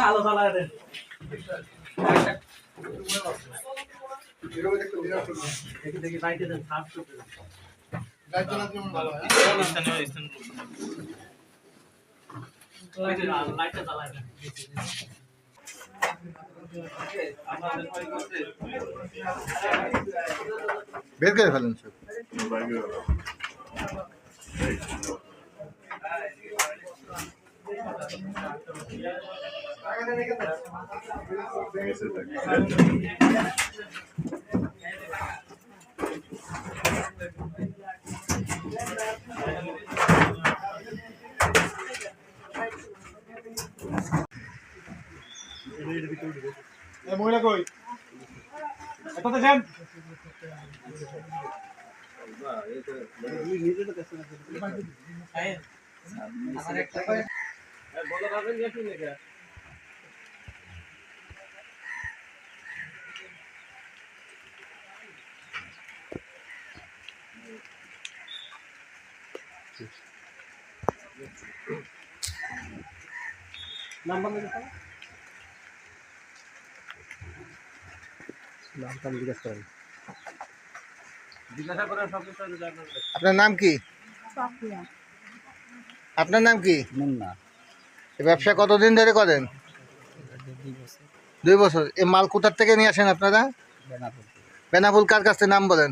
আলো জ্বালায় দেন দেখি লাইটে দেন সাফ করে লাইট জ্বালাতে ভালো হয় লাইটটা জ্বালায় দেন বের করে ফেলেন সব মহিলা কই এটাতে যান নাম্বার আপনার নাম কি? আপনার নাম কি? এই ব্যবসা কতদিন ধরে করেন? 2 বছর। এই মাল কোথার থেকে নিয়ে আসেন আপনারা? বেনাপুল। কার কাছে নাম বলেন?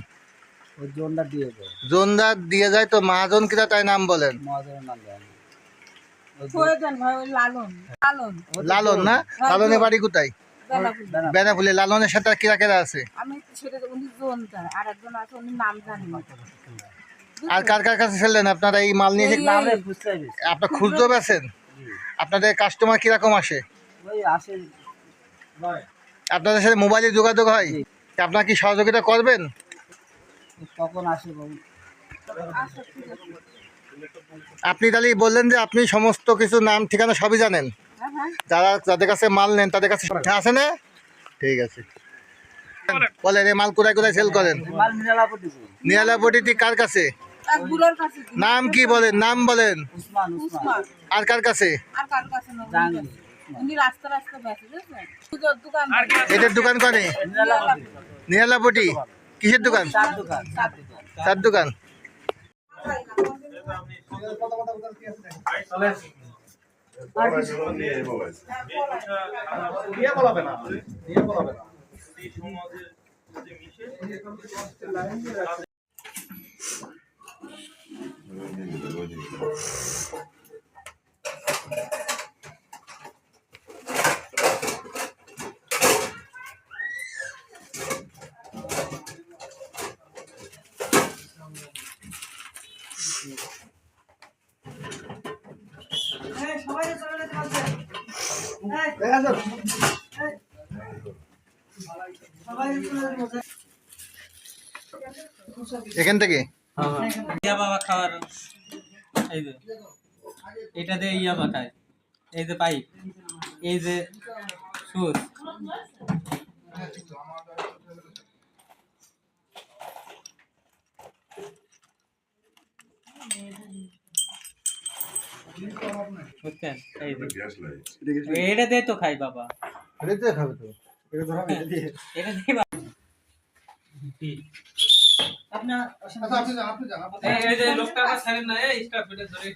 জোনদার দিয়ে যায় তো মহাজন কিরা তাই নাম বলেন? লালন না? লালনের বাড়ি কোথায়? বেনাপুলে। লালনের সাথে কিরা কেরা আছে? আর কার কার কাছে ছিলেন আপনারা এই মাল নিয়ে? আপনার খুচরো বেচেন? আপনাদের কাস্টমার কিরকম আসে? আপনাদের সাথে মোবাইলে যোগাযোগ হয়? আপনারা কি সহযোগিতা করবেন? আপনি তাহলে বললেন যে আপনি সমস্ত কিছু নাম ঠিকানা সবই জানেন, যারা যাদের কাছে মাল নেন তাদের কাছে আছে না? ঠিক আছে, বলেন এই মাল কোথায় কোথায় সেল করেন? নিরালাপট্টি। কার কাছে? নাম কি বলেন? নাম বলেন। আর কার কাছে? এদের দোকান করে? নিরালাপট্টি। কিসের দোকান? চার দোকান। এখান থেকে বাবা খাওয়ার এই যে এটা দিয়ে ইয়াবা খায়, এই যে পাইপ, এই যে সুচ। এটা দিয়ে তো খাই বাবা, এটা দিয়ে খাবে তো। এটা দিয়ে এই যে লোকটা ছাড়েন না, এই স্টাফ এটা ধরে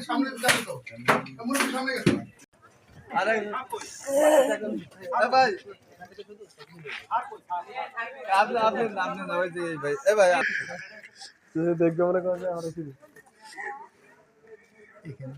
সামনে যাবে তো মুরগি সামনে গেছে। আরে ভাই আপনি না ওই যে ভাই এ ভাই তুই দেখবে মনে করে আমরা কি এখানে